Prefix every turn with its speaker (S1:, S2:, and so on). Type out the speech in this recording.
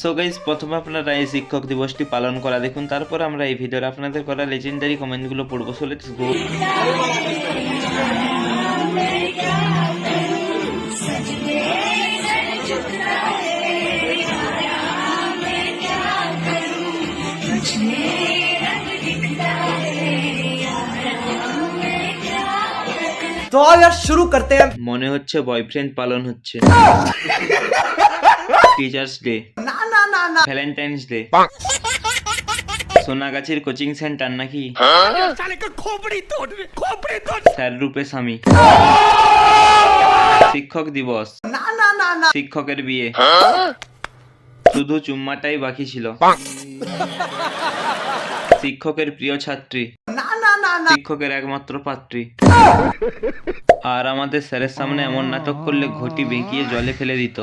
S1: So guys, প্রথমে আপনারা এই শিক্ষক দিবসটি পালন করা দেখুন, তারপর আমরা এই ভিডিওর আপনাদের করা লেজেন্ডারি কমেন্টগুলো পড়বো। So let's go.
S2: तो आओ यार शुरू करते हैं।
S1: মনে হচ্ছে বয়ফ্রেন্ড পালন হচ্ছে। টিচার্স ডে,
S2: ना ना ना ना
S1: ভ্যালেন্টাইন্স ডে, সোনাগাছির কোচিং সেন্টার নাকি? স্যার রূপে স্বামী। শিক্ষক দিবস,
S2: ना ना ना ना
S1: শিক্ষকের বিয়ে, শুধু চুম্মাটাই বাকি ছিল। শিক্ষকের প্রিয় ছাত্রী,
S2: ना ना ना ना
S1: শিক্ষকের একমাত্র পাত্রী। আর আমাদের স্যারের সামনে এমন নাটক করলে ঘটি বেঁকিয়ে জলে ফেলে দিত।